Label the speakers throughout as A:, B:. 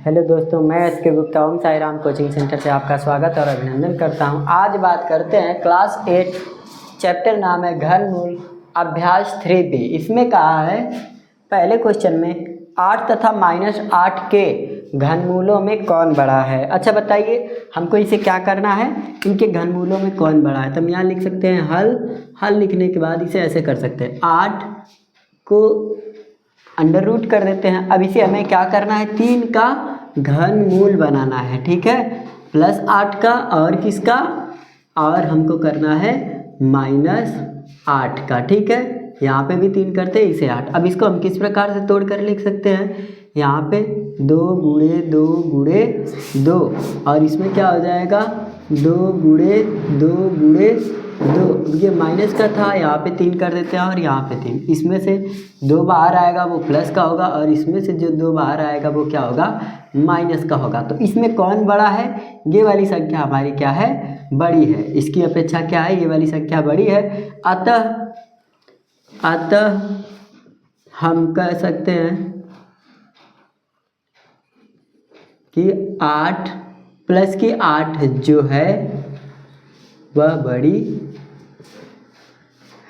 A: Hello दोस्तों, मैं SK. Gupta ओम Sai Ram coaching centre से आपका स्वागत और अभिनंदन करता हूं। आज बात करते हैं क्लास 8 चैप्टर नाम है घनमूल अभ्यास 3B। इसमें कहा है पहले क्वेश्चन में 8 तथा -8 के घनमूलों में कौन बड़ा है। अच्छा बताइए हमको इसे क्या करना है, इनके घनमूलों में कौन बड़ा है। तो हम यहाँ लिख सकते हैं हल लिखने के बाद इसे ऐसे कर सकते हैं, 8 को अंडर रूट कर देते हैं। अब इसे हमें क्या करना है, 3 का घनमूल बनाना है, ठीक है, +8 का और किसका, और हमको करना है -8 का, ठीक है। यहाँ पे भी 3 करते हैं, इसे 8। अब इसको हम किस प्रकार से तोड़ कर लिख सकते हैं, यहाँ पे 2 गुणे 2 गुणे 2 और इसमें क्या हो जाएगा 2 गुणे 2 गुणे 2। ये माइनस का था, यहाँ पे 3 कर देते हैं और यहाँ पे 3। इसमें से 2 बाहर आएगा वो प्लस का होगा और इसमें से जो 2 बाहर आएगा वो क्या होगा, माइनस का होगा। तो इसमें कौन बड़ा है, ये वाली संख्या हमारी क्या है, बड़ी है। इसकी अपेक्षा क्या है, ये वाली संख्या बड़ी है। अतः हम कह सकते हैं कि 8 प्लस की 8 जो है वह बड़ी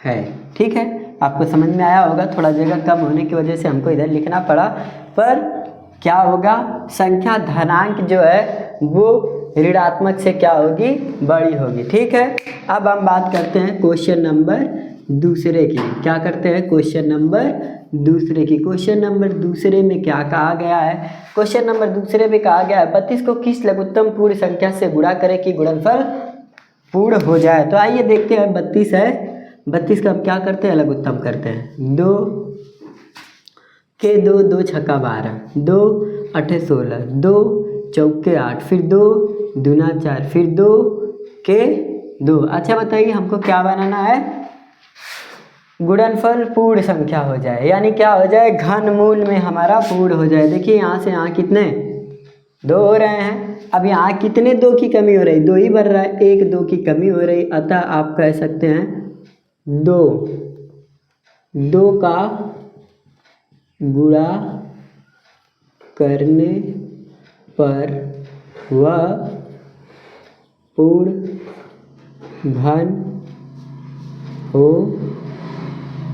A: है, ठीक है। आपको समझ में आया होगा, थोड़ा जगह कम होने की वजह से हमको इधर लिखना पड़ा, पर क्या होगा, संख्या धनांक जो है वो ऋणात्मक से क्या होगी, बड़ी होगी, ठीक है। अब हम बात करते हैं क्वेश्चन नंबर दूसरे की। क्या करते हैं, क्वेश्चन नंबर दूसरे की। क्वेश्चन नंबर दूसरे में क्या कहा गया है, क्वेश्चन नंबर दूसरे में कहा गया है 32 को किस लघुत्तम पूर्ण संख्या से गुणा करें कि गुणनफल पूर्ण हो जाए। तो आइए देखते हैं, 32 है, 32 का हम क्या करते हैं, लघुत्तम करते हैं। 2 के 2, 2 छक्का 12, 2 8 16, 2 चौके 8, फिर 2 दूना 4, फिर 2 के 2। अच्छा बताइए हमको क्या बनाना है, गुणनफल पूर्ण संख्या हो जाए, यानी क्या हो जाए, घनमूल में हमारा पूर्ण हो जाए। देखिए यहाँ से यहाँ कितने 2 हो रहे हैं, अब यहाँ कितने 2 की कमी हो रही, 2 ही बढ़ रहा है, 1 2 की कमी हो रही। अतः आप कह सकते हैं 2 का गुणा करने पर वह पूर्ण घन हो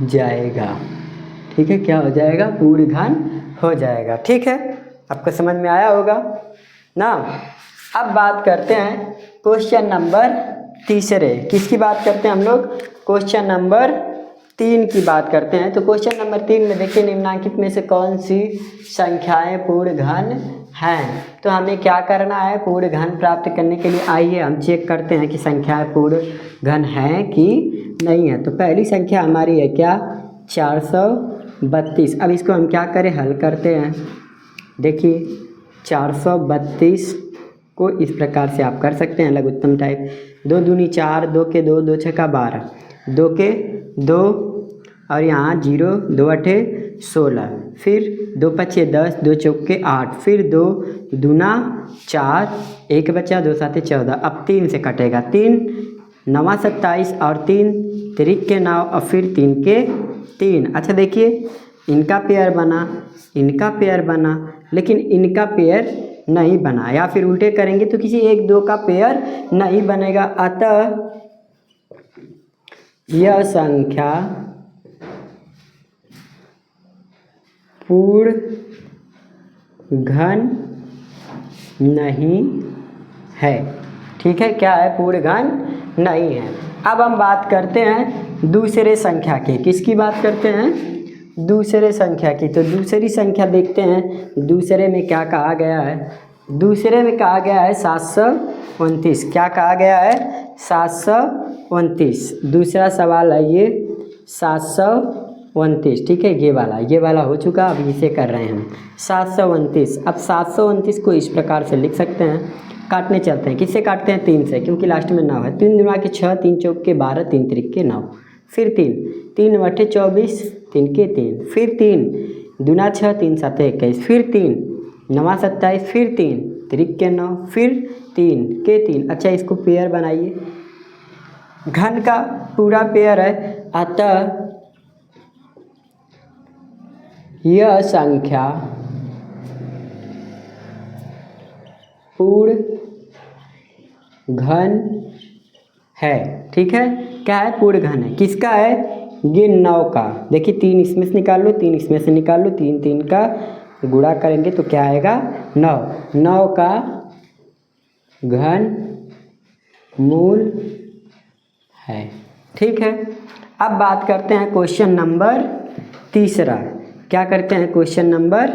A: जाएगा, ठीक है। क्या हो जाएगा, पूर्ण घन हो जाएगा, ठीक है। आपको समझ में आया होगा ना। अब बात करते हैं क्वेश्चन नंबर तीसरे। किसकी बात करते हैं हम लोग, क्वेश्चन नंबर 3 की बात करते हैं। तो क्वेश्चन नंबर 3 में देखिए निम्नलिखित में से कौन सी संख्याएं पूर्ण घन हैं। तो हमें क्या करना है, पूर्ण घन प्राप्त करने के लिए आइए हम चेक करते हैं कि संख्याएं पूर्ण घन हैं कि नहीं है। तो पहली संख्या हमारी है क्या, 432। अब इसको हम क्या करें, हल करते हैं। देखिए 432 को इस प्रकार से आप कर सकते हैं, लघुत्तम टाइप। 2 दूनी 4, 2 के 2, 2 छक्का 12, 2 के 2 और यहाँ 0, 2 8 16, फिर 2 5 10, 2 चौके 8, फिर 2 दूना 4, 1 बचा, 2 7 14। अब 3 से कटेगा, 3 9 27 और 3 3 के 9 और फिर 3 के 3। अच्छा देखिए इनका पेयर बना, इनका पेयर बना, लेकिन इनका पेयर नहीं बना, या फिर उल्टे करेंगे तो किसी 1 2 का पेयर नहीं बनेगा। अतः यह संख्या पूर्ण घन नहीं है, ठीक है। क्या है, पूर्ण घन नहीं है। अब हम बात करते हैं दूसरे संख्या की। किसकी बात करते हैं, दूसरे संख्या की। तो दूसरी संख्या देखते हैं, दूसरे में क्या कहा गया है। दूसरे में कहा गया है 729। क्या कहा गया है, 729। दूसरा सवाल है ये 729, ठीक है। ये वाला हो चुका, अब इसे कर रहे हैं हम 729। अब 729 को इस प्रकार से लिख सकते हैं, काटने चलते हैं। किससे काटते हैं, 3 से, क्योंकि लास्ट में 9 है। 3 दूना के 6, 3 चौक के 12, 3 त्रिक के 9, फिर 3 3 8 24, 3 के 3, फिर 3 दूना 6, 3 7 21, फिर 3 9 27, फिर 3 त्रिक के 9, फिर 3 के 3। अच्छा इसको पेयर बनाइए, घन का पूरा पेयर है। अतः यह संख्या पूर्ण घन है। ठीक है, क्या है? पूर्ण घन है। किसका है? ये 9 का। देखिए 3 इसमें से निकाल लो, 3 इसमें से निकाल लो, 3 3 का गुणा करेंगे तो क्या आएगा? 9। 9 का घन मूल है। ठीक है, अब बात करते हैं क्वेश्चन नंबर तीसरा। क्या करते हैं? क्वेश्चन नंबर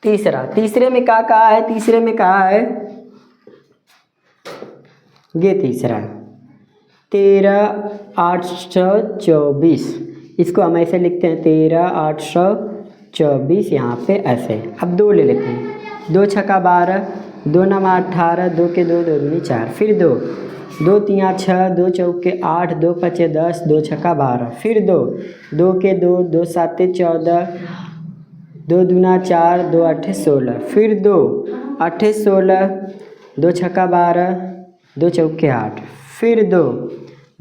A: तीसरा। तीसरे में क्या कहा है? तीसरे में कहा है ये तीसरा 13,824। इसको हम ऐसे लिखते हैं 13,824, यहाँ पे ऐसे। अब 2 ले लेते हैं। 2 छक्का 12, 2 नवा 18, 2 के 2, 2 दूनी 4, फिर 2, 2 तिया 6, 2 चौके 8, 2 पचे 10, 2 छक्का 12, फिर 2, 2 के 2, 2 साते 14, 2 दूना 4, 2 अट्ठे 16, फिर 2 अट्ठे 16, 2 छक्का 12, 2 चौके 8, फिर 2,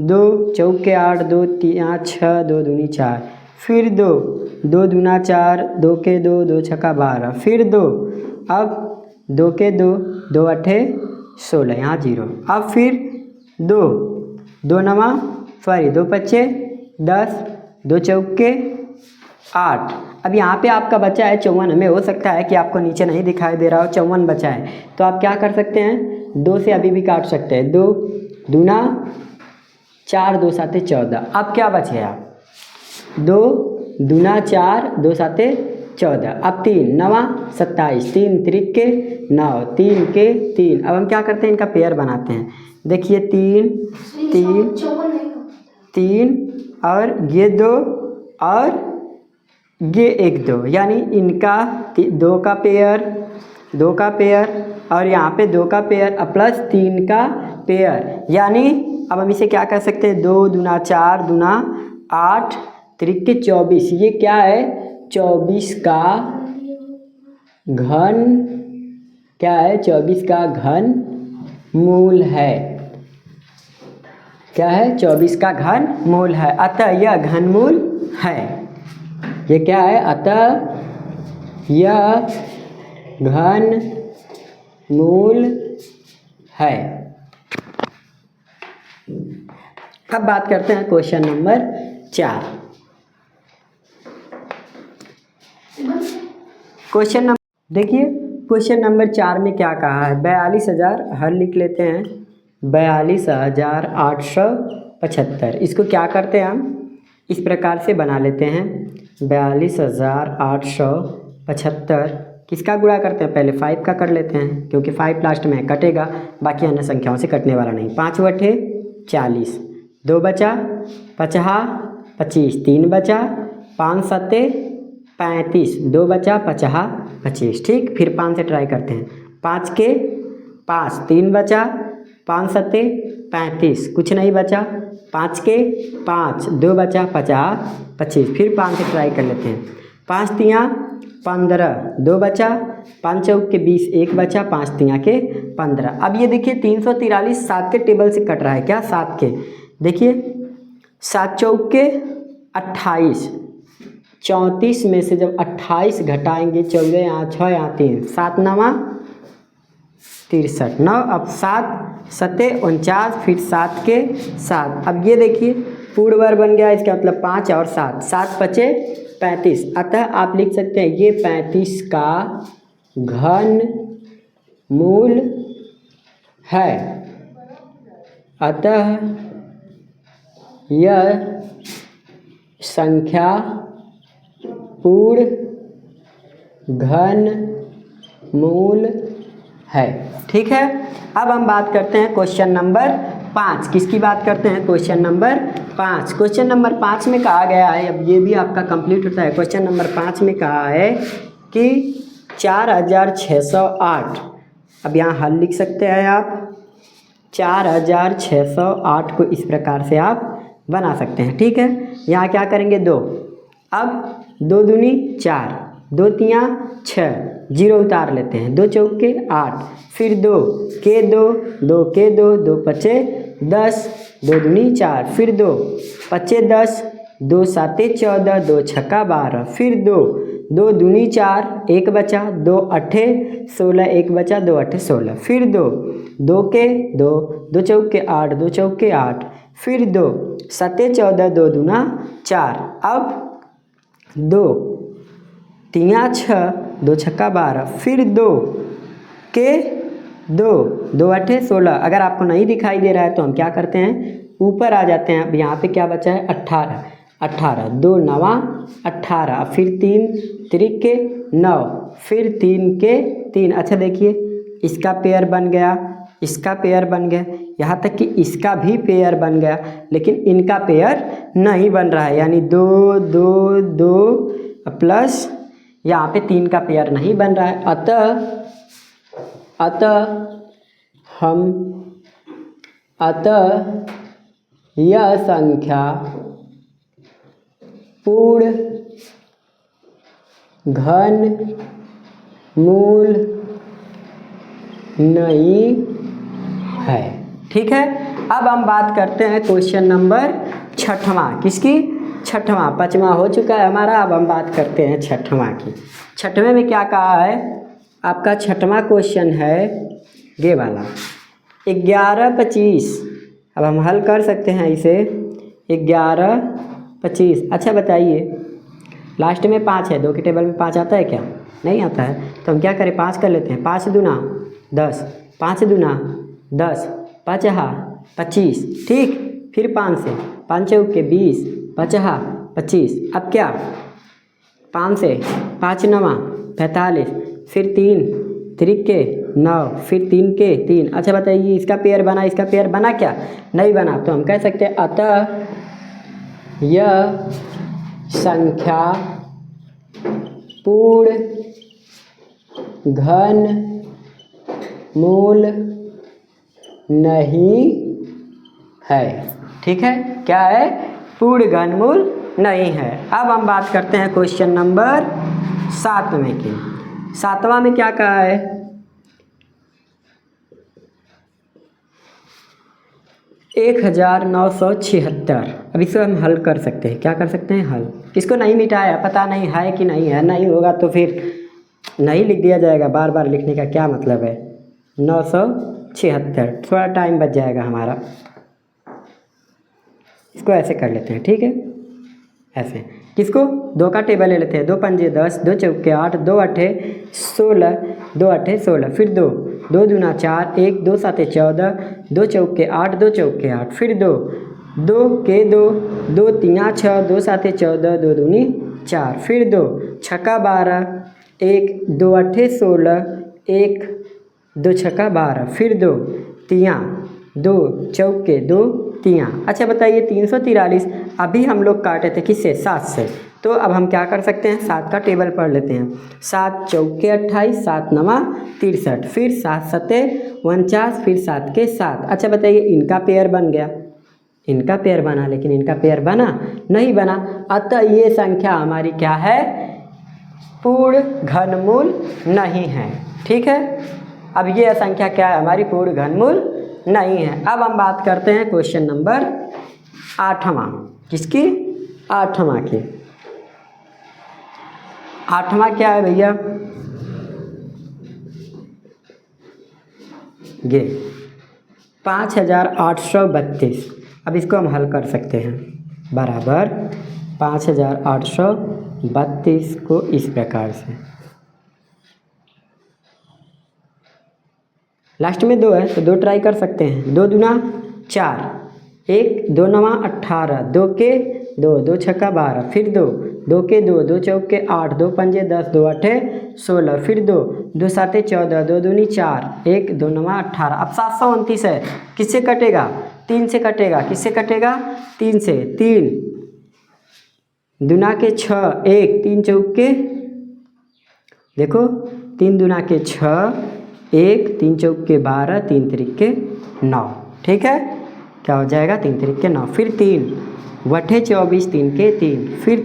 A: 2 चौके 8, 2 तिया 6, 2 दूनी 4, फिर 2, 2 दूना 4, 2 के 2, 2 छक्का 12, फिर 2, अब 2 के 2, 2 अट्ठे 16, यहाँ 0। अब फिर 2, 2 नवा 2 पच्चे 10, 2 चौके 8। अब यहाँ पे आपका बचा है 54। हमें हो सकता है कि आपको नीचे नहीं दिखाई दे रहा हो, 54 बचा है। तो आप क्या कर सकते हैं? 2 से अभी भी काट सकते हैं। 2 दूना 4, 2 साते 14। अब क्या बचे आप? 2 दूना 4, 2 साते 14। अब 3 नवा 27, 3 त्रिके 9, 3 के 3। अब हम क्या करते हैं? इनका पेयर बनाते हैं। देखिए 3 3 3 और ये 2 और ये 1 2, यानी इनका 2 का पेयर, 2 का पेयर और यहाँ पे 2 का पेयर प्लस 3 का पेयर। यानी अब हम इसे क्या कर सकते हैं? 2 दूना 4 दूना 8 त्रिके 24। ये क्या है? 24 का घन। क्या है? 24 का घन मूल है। क्या है? 24 का घन मूल है। अतः यह घन मूल है। ये क्या है? अतः यह घन मूल है। अब बात करते हैं क्वेश्चन नंबर 4। क्वेश्चन नंबर देखिए, क्वेश्चन नंबर 4 में क्या कहा है? 42,000 हल लिख लेते हैं। 42,875। इसको क्या करते हैं? हम इस प्रकार से बना लेते हैं। 42,875 किसका गुणा करते हैं? पहले 5 का कर लेते हैं, क्योंकि 5 लास्ट में कटेगा, बाकी अन्य संख्याओं से कटने वाला नहीं। 5 बटे 40, 2 बचा 50 25, 3 बचा 5 सत्ते 35, 2 बचा 50 25। ठीक, फिर 5 से ट्राई करते हैं। 5 के 5, 3 बचा 5 सत्ते 35, कुछ नहीं बचा। 5 के 5, 2 बचा 50 25, फिर 5 से ट्राई कर लेते हैं। 5 तिया 15, 2 बचा 5 चौक के 20, 1 बचा 5 तिया के 15। अब ये देखिए 343 7 के टेबल से कट रहा है। क्या? 7 के। देखिए 7 चौक के 28, 34 में से जब 28 घटाएंगे, 14 यहाँ 6 यहाँ 3, 7 नवा 63 9। अब 7 सत्ते 49, फिर 7 के 7। अब ये देखिए पूर्ण वर्ग बन गया। इसका मतलब 5 और 7, 7 पचे 35। अतः आप लिख सकते हैं ये 35 का घन मूल है। अतः यह संख्या पूर्ण घन मूल है। ठीक है, अब हम बात करते हैं क्वेश्चन नंबर 5। किसकी बात करते हैं? Question number 5। क्वेश्चन नंबर 5 में कहा गया है, अब ये भी आपका कंप्लीट होता है। क्वेश्चन नंबर 5 में कहा है कि 4608। अब यहाँ हल लिख सकते हैं आप। 4608 को इस प्रकार से आप बना सकते हैं। ठीक है, यहाँ क्या करेंगे? 2। अब 2 दूनी 4, 2 तिया 6, 0 उतार लेते हैं। 2 चौके 8, फिर 2 के 2, 2 के 2, 2 पचे 10, 2 दूनी 4, फिर 2 पचे 10, 2 साते 14, 2 छक्का 12, फिर 2 दो दूनी 4, 1 बचा, 2 अट्ठे 16, 1 बचा, 2 अट्ठे 16, फिर 2, 2 के 2, 2 चौके 8, 2 चौके 8, फिर 2 सते 14, 2 दूना 4, अब 2 तिया 6, 2 छक्का 12, फिर 2 के 2, 2 अट्ठे 16। अगर आपको नहीं दिखाई दे रहा है तो हम क्या करते हैं, ऊपर आ जाते हैं। अब यहाँ पे क्या बचा है 18, 18, 2 नवा 18, फिर 3 त्रिक के 9, फिर 3 के 3। अच्छा देखिए, इसका पेयर बन गया, इसका पेयर बन गया, यहाँ तक कि इसका भी पेयर बन गया, लेकिन इनका पेयर नहीं बन रहा है, यानी 2 2 2 प्लस यहाँ पे 3 का पेयर नहीं बन रहा है। अतः यह संख्या पूर्ण घन मूल नहीं है। ठीक है, अब हम बात करते हैं क्वेश्चन नंबर 6वां। किसकी? 6वां। 5वां हो चुका है हमारा, अब हम बात करते हैं 6वां की। 6वें में क्या कहा है आपका? 6वां क्वेश्चन है ये वाला 11 25। अब हम हल कर सकते हैं इसे 11 25। अच्छा बताइए, लास्ट में 5 है, 2 के टेबल में 5 आता है क्या? नहीं आता है, तो हम क्या करें 5 कर लेते हैं। 5 दूना 10, 5 दूना 10, 5 25। ठीक, फिर 5 से 5 चौके 20, 5 25। अब क्या 5 से 5 नवा 45, फिर 3 त्रिक के 9, फिर 3 के 3। अच्छा बताइए, इसका पेयर बना, इसका पेयर बना क्या? नहीं बना, तो हम कह सकते हैं अतः यह संख्या पूर्ण घन मूल नहीं है। ठीक है, क्या है? पूर्ण घनमूल नहीं है। अब हम बात करते हैं क्वेश्चन नंबर 7वें की। 7वां में क्या कहा है? 1976। अब इसको हम हल कर सकते हैं। क्या कर सकते हैं? हल। इसको नहीं मिटाया, पता नहीं है कि नहीं है, नहीं होगा तो फिर नहीं लिख दिया जाएगा। बार बार लिखने का क्या मतलब है? 976, थोड़ा टाइम बच जाएगा हमारा। इसको ऐसे कर लेते हैं, ठीक है, ऐसे। किसको? 2 का टेबल ले लेते हैं। 2 पंजे 10, 2 चौके 8, 2 अट्ठे 16, 2 अट्ठे 16, फिर 2, 2 दूना 4, 1, 2 साते 14, 2 चौके 8, 2 चौके 8, फिर 2, 2 के 2, 2 तिया 6, 2 साते 14, 2 दूनी 4, फिर 2 छक्का 12, 1, 2 अट्ठे 16, 1, 2 छक्का 12, फिर 2 तिया 2 चौके 2 तिया। अच्छा बताइए, 343 अभी हम लोग काटे थे किससे? 7 से। तो अब हम क्या कर सकते हैं? 7 का टेबल पढ़ लेते हैं। 7 चौके 28, 7 नवा 63, फिर 7 सते 49, फिर 7 के 7। अच्छा बताइए, इनका पेयर बन गया, इनका पेयर बना, लेकिन इनका पेयर बना नहीं बना। अतः ये संख्या हमारी क्या है? पूर्ण घनमूल नहीं है। ठीक है, अब ये संख्या क्या है? हमारी पूर्ण घनमूल नहीं है। अब हम बात करते हैं क्वेश्चन नंबर 8वां। किसकी? 8वां की। 8वां क्या है भैया? ये 5832। अब इसको हम हल कर सकते हैं। बराबर 5832 को इस प्रकार से, लास्ट में 2 है तो 2 ट्राई कर सकते हैं। 2 दूना 4, 1, 2 नवा 18, 2 के 2, 2 छक्का 12, फिर 2, 2 के 2, 2 चौके 8, 2 पंजे 10, 2 अट्ठे 16, फिर 2, 2 साते 14, 2 दूनी 4, 1, 2 नवा 18। अब 729 है, किससे कटेगा? 3 से कटेगा। किससे कटेगा? 3 से। 3 दूना के 6, 1, 3 चौके, देखो 3 दूना के 6, 1, 3 चौके 12, 3 त्रिके 9। ठीक है, क्या हो जाएगा? 3 त्रिके 9, फिर 3 वठे 24, 3 के 3, फिर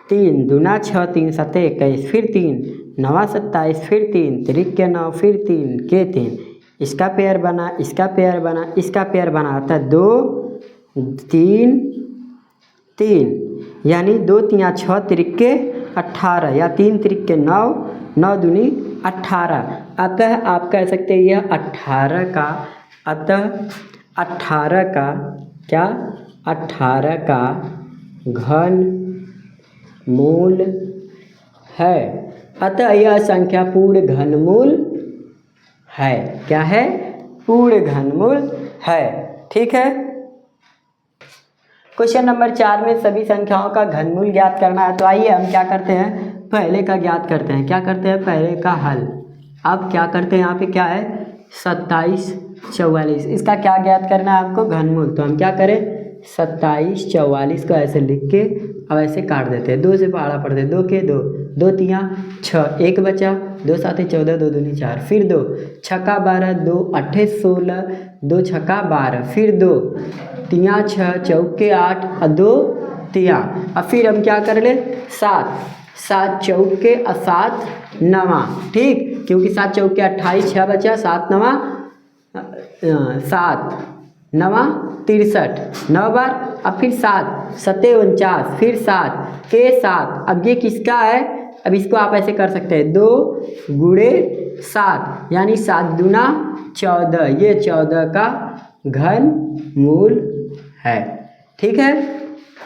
A: 3 दूना 6, 3 सते 21, फिर 3 नवा 27, फिर 3 त्रिके 9, फिर 3 के 3। इसका पेयर बना, इसका पेयर बना, इसका पेयर बना, आता 2 3 3। यानी 2 तिया 6 तिरिक्के 18 या 3 तिरिक्के 9, 9 दूनी 18। अतः आप कह सकते हैं यह 18 का, अतः 18 का क्या, 18 का घन मूल है। अतः यह संख्या पूर्ण घनमूल है। क्या है? पूर्ण घनमूल है। ठीक है। क्वेश्चन नंबर 4 में सभी संख्याओं का घनमूल ज्ञात करना है। तो आइए हम क्या करते हैं, पहले का ज्ञात करते हैं। क्या करते हैं? पहले का हल। अब क्या करते हैं, यहाँ पे क्या है 27 44, इसका क्या ज्ञात करना है आपको, घनमूल। तो हम क्या करें 27 44 को ऐसे लिख के अब ऐसे काट देते हैं, 2 से पहाड़ा पढ़ते हैं, 2 के 2, 2 तिया 6, 1 बचा, 2 साते 14, 2 दूनी 4, फिर 2 छक्का 12, 2 अट्ठे 16, 2 छक्का 12, फिर 2 तिया 6, चौके 8 और 2 तिया। अब फिर हम क्या कर ले 7, 7 चौके और 7 नवा। ठीक, क्योंकि 7 चौके 28, 6 बचा, 7 नवा 7 नवा 63, 9 बार। अब फिर 7 सत्ते 49, फिर 7 के 7। अब ये किसका है, अब इसको आप ऐसे कर सकते हैं 2 गुणे 7, यानी 7 दूना 14, ये 14 का घन मूल है। ठीक है,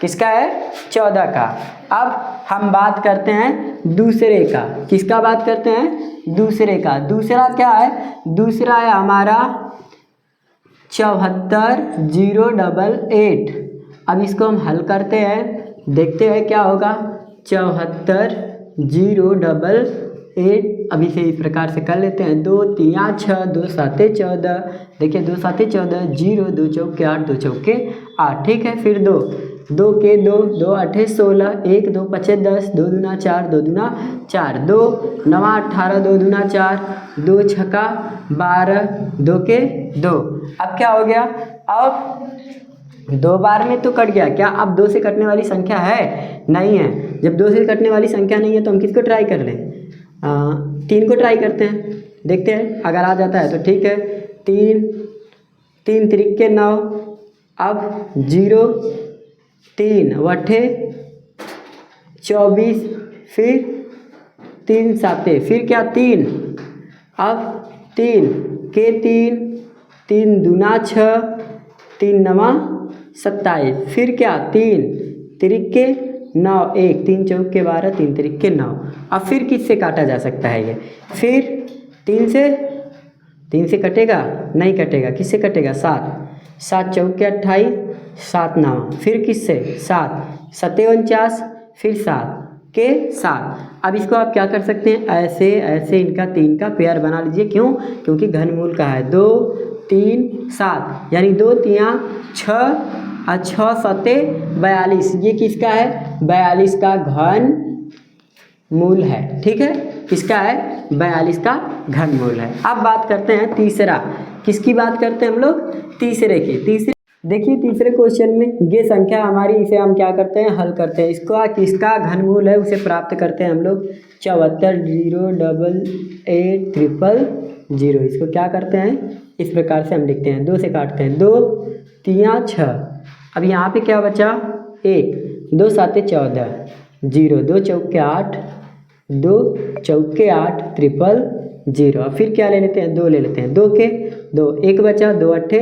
A: किसका है, 14 का। अब हम बात करते हैं दूसरे का। किसका बात करते हैं, दूसरे का। दूसरा क्या है, दूसरा है हमारा 74088। अब इसको हम हल करते हैं, देखते हैं क्या होगा। 74088, अब इसे इस प्रकार से कर लेते हैं, 2 तिया 6, 2 साते 14, देखिए 2 साते 14, 0, 2 चौके 8, 2 चौके 8। ठीक है, फिर 2 2 के 2, 2 अट्ठे 16, 1 2 पचे 10, 2 दूना 4, 2 दूना 4, 2 नवा 18, 2 दूना 4, 2 छक्का 12, 2 के 2। अब क्या हो गया, अब 2 बार में तो कट गया। क्या अब 2 से कटने वाली संख्या है? नहीं है। जब 2 से कटने वाली संख्या नहीं है तो हम किसको ट्राई कर लें, 3 को ट्राई करते हैं, देखते हैं अगर आ जाता है तो ठीक है। 3 3 तिरिक्के 9, अब 0 3 वट्ठे 24, फिर 3 साते, फिर क्या 3, अब 3 के 3, 3 दूना 6, 3 नवा 27, फिर क्या 3 तिरिक्के 9, 1 3 चौके 12, 3 तिरिक्के 9। अब फिर किससे काटा जा सकता है ये, फिर 3 से कटेगा, नहीं कटेगा। किससे कटेगा, 7 7 चौके 28, 7 नवा, फिर किससे 7 सत्ते 49, फिर 7 के 7। अब इसको आप क्या कर सकते हैं, ऐसे ऐसे इनका 3 का पेयर बना लीजिए। क्यों, क्योंकि घनमूल का है 2 3 7, यानी 2 तिया 6 और 6 सत्ते 42, ये किसका है, 42 का घन मूल है। ठीक है, किसका है, 42 का घन मूल है। अब बात करते हैं तीसरा। किसकी बात करते हैं हम लोग, तीसरे की। तीसरे देखिए, तीसरे क्वेश्चन में ये संख्या हमारी, इसे हम क्या करते हैं, हल करते हैं। इसको किसका घनमूल है उसे प्राप्त करते हैं हम लोग 74 088 000। इसको क्या करते हैं, इस प्रकार से हम लिखते हैं, 2 से काटते हैं, 2 तिया 6। अब यहाँ पे क्या बचा 1, 2 साते 14, 0 2 चौके 8, 2 चौके 8 000। अब फिर क्या ले लेते हैं, 2 ले लेते हैं, 2 के 2, 1 बचा, 2 अट्ठे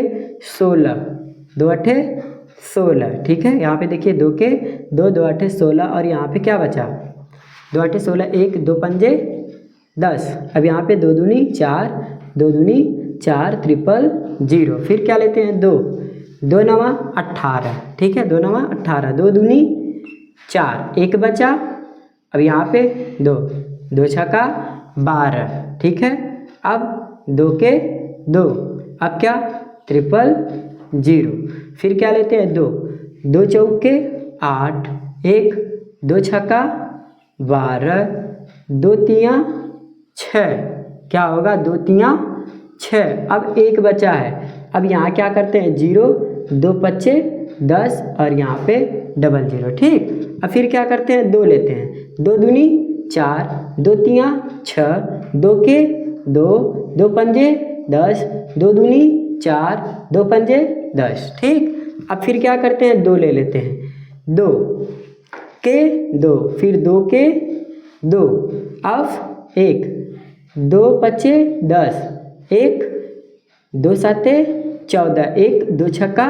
A: 16, 2 अट्ठे 16। ठीक है, यहाँ पे देखिए 2 के 2, 2 अट्ठे 16, और यहाँ पे क्या बचा 2 अट्ठे 16, 1 2 पंजे 10। अब यहाँ पे 2 दूनी 4, 2 दूनी 4 000। फिर क्या लेते हैं, 2 2 नवा 18। ठीक है, 2 नवा 18, 2 दूनी 4, 1 बचा। अब यहाँ पे 2 2 छक्का 12। ठीक है, अब 2 के 2, अब क्या 000। फिर क्या लेते हैं, 2 2 चौके 8, 1 2 छक्का 12, 2 तिया 6। क्या होगा, 2 तिया 6। अब 1 बचा है। अब यहाँ क्या करते हैं, 0 2 पच्चे 10, और यहाँ पे 00। ठीक, अब फिर क्या करते हैं, 2 लेते हैं, 2 दूनी 4, 2 तिया 6, 2 के 2, 2 पंजे 10, 2 दूनी 4, 2 पंजे 10। ठीक, अब फिर क्या करते हैं, 2 ले लेते हैं, 2 के 2, फिर 2 के 2, अब 1, 2 5 10, 1 2 7 14, 1 2 छक्का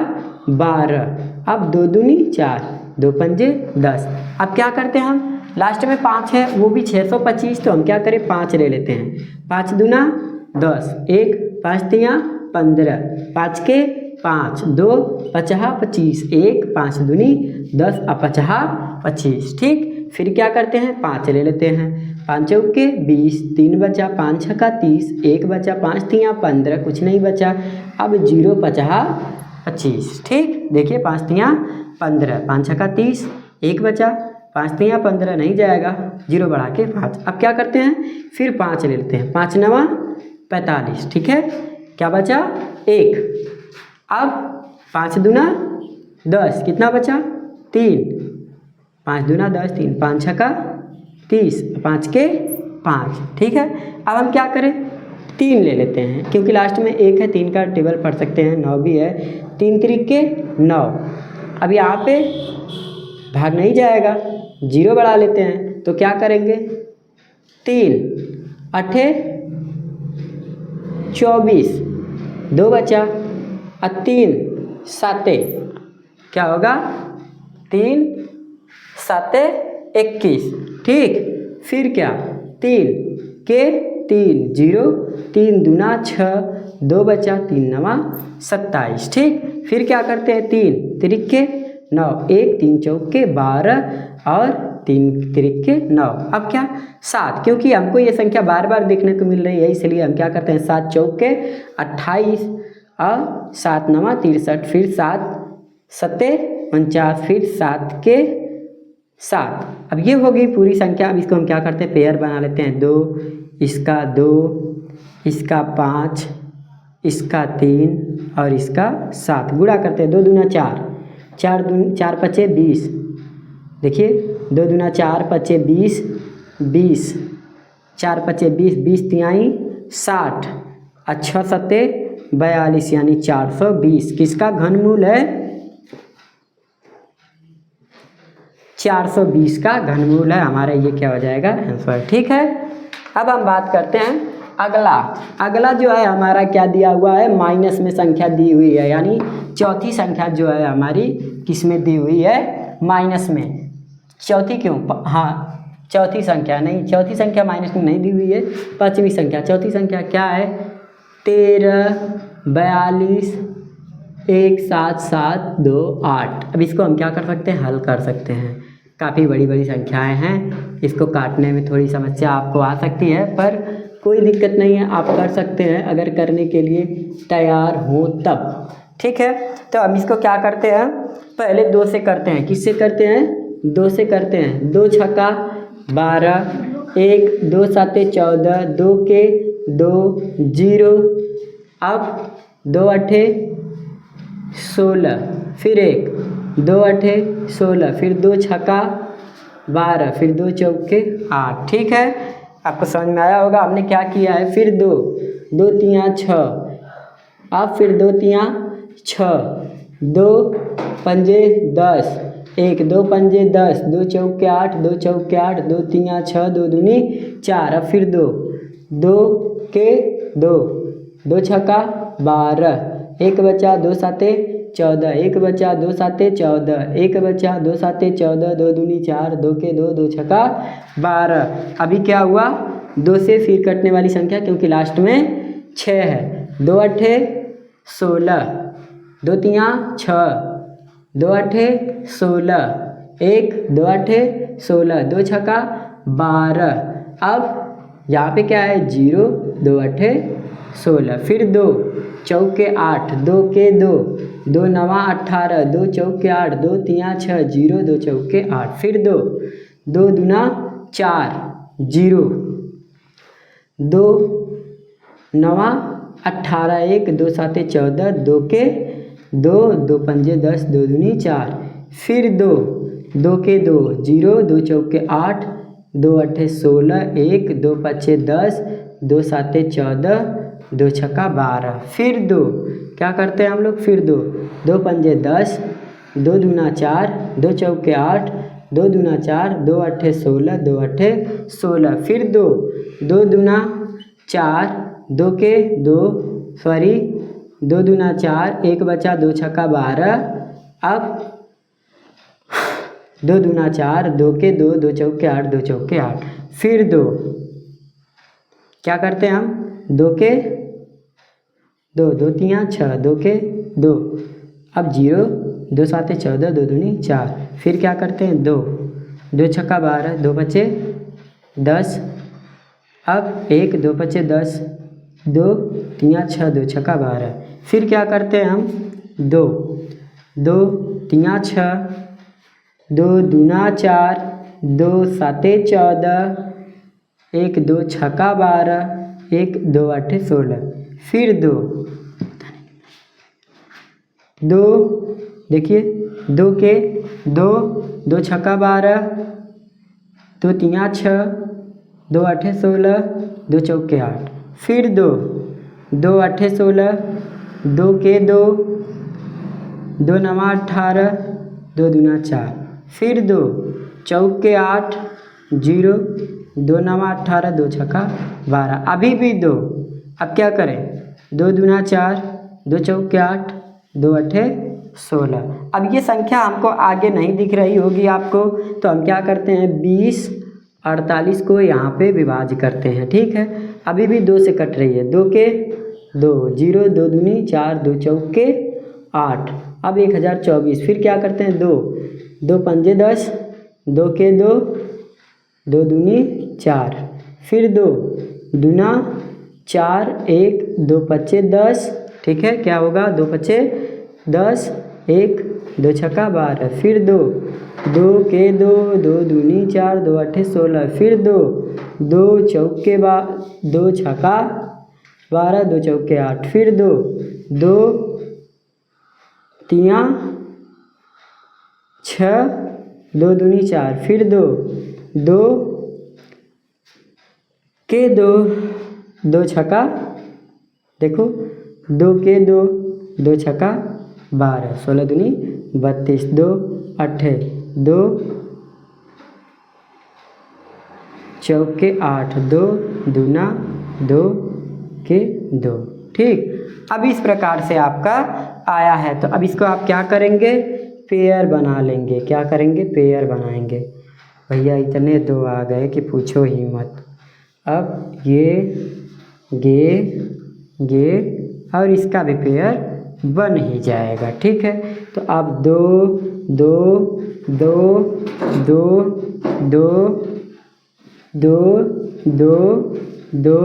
A: 12, अब 2 दूनी 4, 2 पंजे 10। अब क्या करते हैं हम, लास्ट में 5 है वो भी 625, तो हम क्या करें 5 ले लेते हैं। 5 दूना 10, 1 5 तियाँ 15, 5 के 5, 2 पचहा 25, 1 5 दूनी 10 और पचहा 25। ठीक, फिर क्या करते हैं 5 ले लेते हैं। 5 चौके 20, 3 बचा, 5 छक्का 30, 1 बचा, 5 तियाँ 15, कुछ नहीं बचा। अब 0 पचहा 25। ठीक, देखिए 5 तियाँ 15, 5 छक्का 30, 1 बचा, 5 तियाँ 15 नहीं जाएगा, 0 बढ़ा के 5। अब क्या करते हैं फिर 5 ले लेते हैं। 5 9 45। ठीक है, क्या बचा 1। अब 5 दूना 10, कितना बचा 3, 5 दूना 10, 3 5 छक्का 30, 5 के 5। ठीक है, अब हम क्या करें 3 ले लेते हैं, क्योंकि लास्ट में 1 है, 3 का टेबल पढ़ सकते हैं, 9 भी है, 3 3 के 9। अब यहाँ पे भाग नहीं जाएगा, 0 बढ़ा लेते हैं, तो क्या करेंगे 3 8 24, 2 बचा और 3 7, क्या होगा 3 7 21। ठीक, फिर क्या 3 के 3 0, 3 दूना 6, 2 बचा, 3 9 27। ठीक, फिर क्या करते हैं 3 तिरिके 9, 1 3 चौके 12 और 3 तिरिके 9। अब क्या 7, क्योंकि हमको ये संख्या बार बार देखने को मिल रही है, इसलिए हम क्या करते हैं 7 चौके 28 और 7 9 63, फिर 7 7 49, फिर 7 के 7। अब ये हो गई पूरी संख्या। अब इसको हम क्या करते हैं पेयर बना लेते हैं, 2 इसका 2, इसका 5, इसका 3 और इसका 7, गुणा करते हैं 2 दूना 4, 4 पचे 20। देखिए 2 दूना 4 पचे 20, 20 4 पचे 20, 20 तिहाई 60, अच्छा 7 42, यानी 420। किसका घनमूल है 420 का घनमूल है हमारा, ये क्या हो जाएगा आंसर। ठीक है, अब हम बात करते हैं अगला जो है हमारा क्या दिया हुआ है, माइनस में संख्या दी हुई है, यानी चौथी संख्या जो है हमारी किस में दी हुई है, माइनस में। चौथी क्यों, हाँ चौथी संख्या नहीं, चौथी संख्या माइनस में नहीं दी हुई है, पांचवी संख्या। चौथी संख्या क्या है 13 42 1 7 7 2 8। अब इसको हम क्या कर सकते हैं, हल कर सकते हैं। काफ़ी बड़ी बड़ी संख्याएं हैं, इसको काटने में थोड़ी समस्या आपको आ सकती है, पर कोई दिक्कत नहीं है, आप कर सकते हैं अगर करने के लिए तैयार हो तब। ठीक है, तो हम इसको क्या करते हैं, पहले 2 से करते हैं। किससे करते हैं 2 से करते हैं। 2 छक्का 12, 1 2 7 14, 2 के 2 0, अब 2 8 16, फिर 1 2 8 16, फिर 2 छक्का 12, फिर 2 चौके 8। ठीक है, आपको समझ में आया होगा हमने क्या किया है। फिर 2 2 तियाँ 6, अब फिर 2 तियाँ 6, 2 पंजे 10, 1 2 पंजे 10, 2 चौके 8, 2 चौके 8, 2 तियाँ 6, 2 दूनी 4, अब फिर 2 2 के 2, 2 छक्का 12, 1 बचा, 2 7 14, 1 बचा, 2 7 14, 1 बचा, 2 7 14, 2 दूनी 4, 2 के 2, 2 छक्का 12। अभी क्या हुआ 2 से फिर कटने वाली संख्या, क्योंकि लास्ट में 6 है। 2 8 16, 2 तियाँ 6, 2 8 16, 1 2 8 16, 2 छक्का 12। अब यहाँ पे क्या है 0 2 8 16, फिर 2 चौके 8, 2 के 2, 2 9 18, 2 चौके 8, 2 तियाँ 6 0, 2 चौके 8, फिर 2 2 दूना 4 0, 2 9 18, 1 2 7 14, 2 के 2, 2 पंजे 10, 2 दूनी 4, फिर 2 2 के 2 0, 2 चौके 8, 2 8 16, 1 2 पचे 10, 2 7 14, 2 छक्का 12, फिर 2 क्या करते हैं हम लोग, फिर 2 2 पंजे 10, 2 दूना 4, 2 चौके 8, 2 दूना 4, 2 अट्ठे 16, 2 अट्ठे 16, फिर 2, 2 दूना 4, 2 के 2, सॉरी 2 दूना 4, 1 बचा 2 छक्का 12, अब 2 दूना 4, 2 के 2, 2 चौके 8, 2 चौके 8, फिर 2, क्या करते हैं हम 2 के 2, 2 तियाँ 6, 2 के 2, अब 0, 2 साते 14, 2 दूनी 4, फिर क्या करते हैं 2, 2 छक्का 12, 2 बचे 10, अब 1, 2 बचे 10, 2 तियाँ 6, 2 छक्का 12, फिर क्या करते हैं हम 2, 2 तियाँ 6, 2 दूना 4, 2 साते 14, 1 2 छक्का 12, 1 2 अट्ठे 16, फिर 2, 2 देखिए 2 के 2, 2 छक्का 12, 2 तियाँ 6, 2 अट्ठे 16, 2 चौके 8, फिर 2, 2 अट्ठे 16, 2 के 2, 2 नवा 18, 2 दूना 4, फिर 2 चौके 8, 0, 2 नवा 18, 2 छक्का 12, अभी भी 2, अब क्या करें 2 दूना 4, 2 चौके 8, 2 अट्ठे 16, अब ये संख्या हमको आगे नहीं दिख रही होगी आपको, तो हम क्या करते हैं 20 48 को यहाँ पे विभाज्य करते हैं, ठीक है। अभी भी 2 से कट रही है, 2 के 2, 0, 2 दूनी 4, 2 चौके 8, अब 1024, फिर क्या करते हैं 2, 2 पंजे 10, 2 के 2, 2 दूनी 4, फिर 2 दूना 4, 1 2 पच्चे 10, ठीक है, क्या होगा 2 पच्चे 10, 1 2 छक्का 12, फिर 2, 2 के 2, 2 दूनी 4, 2 अट्ठे 16, फिर 2, 2 चौके 2 छक्का 12, 2 चौके 8, फिर 2, 2 तियाँ 6, 2 दूनी 4, फिर 2, 2 के 2, 2 छक्का देखो 2 के 2, 2 छक्का 12, 16 दूनी 32, 2 अट्ठे 2 चौके 8, 2 दूना 2 के 2, ठीक। अब इस प्रकार से आपका आया है, तो अब इसको आप क्या करेंगे पेयर बना लेंगे, क्या करेंगे पेयर बनाएंगे। भैया इतने 2 आ गए कि पूछो ही मत। अब ये और इसका भी पेयर बन ही जाएगा, ठीक है। तो अब 2 2 2 2 2 2 2 2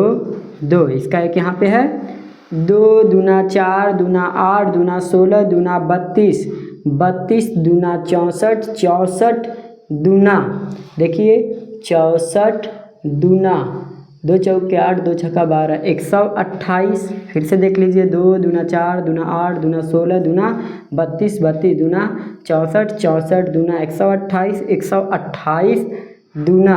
A: 2, इसका एक यहाँ पे है 2 दूना 4, दूना 8, दूना 16, दूना 32, 32 दूना 64, 64 दूना देखिए 64 दूना 2 चौके 8, 2 छक्का 12, 128, फिर से देख लीजिए 2 दूना 4, दूना 8, दूना 16, दूना 32, 32 दूना 64, 64 दूना 128, 128 दूना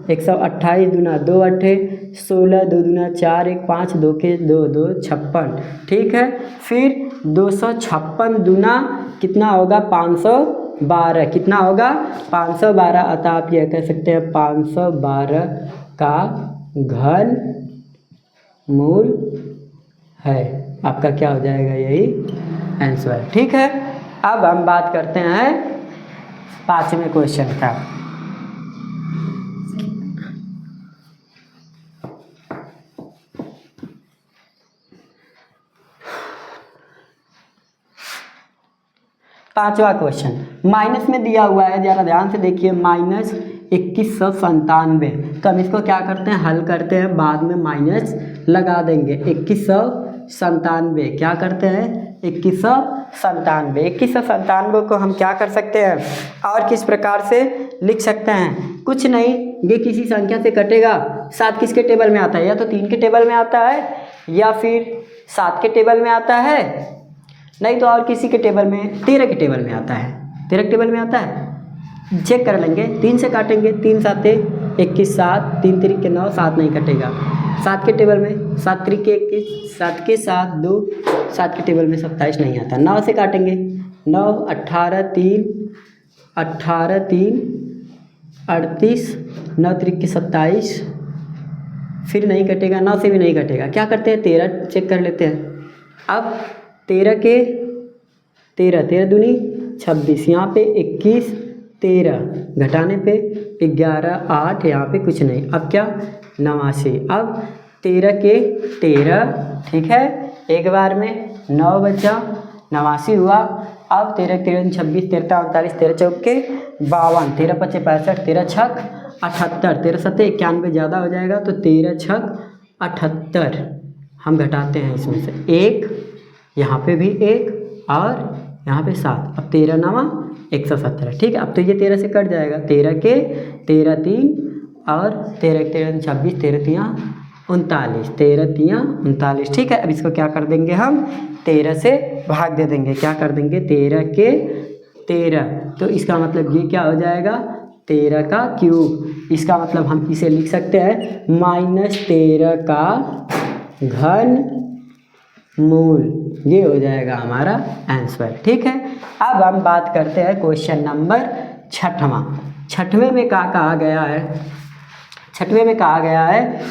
A: 128 दूना 2 अट्ठे 16, 2 दूना 4, 1 5, 2 के 2, 2 56, ठीक है। फिर 256 दूना कितना होगा 512, कितना होगा 512, अतः आप यह कह सकते हैं 512 का घन मूल है। आपका क्या हो जाएगा यही आंसर, ठीक है। अब हम बात करते हैं 5वें क्वेश्चन का। पांचवा क्वेश्चन माइनस में दिया हुआ है, जरा ध्यान से देखिए माइनस 2197। तो हम इसको क्या करते हैं हल करते हैं, बाद में माइनस लगा देंगे। 2197 क्या करते हैं 2197, 2197 को हम क्या कर सकते हैं और किस प्रकार से लिख सकते हैं, कुछ नहीं, ये किसी संख्या से कटेगा। 7 किसके टेबल में आता है, या तो 3 के टेबल में आता है या फिर 7 के टेबल में आता है, नहीं तो और किसी के टेबल में 13 के टेबल में आता है। 13 के टेबल में आता है, चेक कर लेंगे। 3 से काटेंगे, 3 साते 21, 7 3 3 के 9, 7 नहीं कटेगा। 7 के टेबल में 7 3 के 21, 7 के 7 2, 7 के टेबल में 27 नहीं आता। 9 से काटेंगे, 9 18 3 18 3 38, 9 त्रिक 27, फिर नहीं कटेगा, 9 से भी नहीं कटेगा। क्या करते हैं 13 चेक कर लेते हैं। अब 13 के 13 दूनी 26, यहाँ पे 21, 13 घटाने पे 11, 8, यहाँ पे कुछ नहीं। अब क्या 89। अब 13 के 13, ठीक है, एक बार में 9 बचा, 89 हुआ। अब 13 13 26, 13 39, 13 चौके 52, 13 पचे 65, 13 छक 78, 13 सत्ते 91 ज़्यादा हो जाएगा तो 13 छक 78 हम घटाते हैं इसमें से एक, यहाँ पे भी एक और यहाँ पे 7। अब 13 9 117, ठीक है। अब तो ये 13 से कट जाएगा। 13 के 13 3 और 13 13 26, 13 3 39, 13 3 39, ठीक है। अब इसको क्या कर देंगे हम 13 से भाग दे देंगे। क्या कर देंगे 13 के 13, तो इसका मतलब ये क्या हो जाएगा 13 का क्यूब। इसका मतलब हम इसे लिख सकते हैं -13 का घन मूल। ये हो जाएगा हमारा आंसर, ठीक है। अब हम बात करते हैं क्वेश्चन नंबर 6वां। 6वें में क्या कहा गया है, 6वें में कहा गया है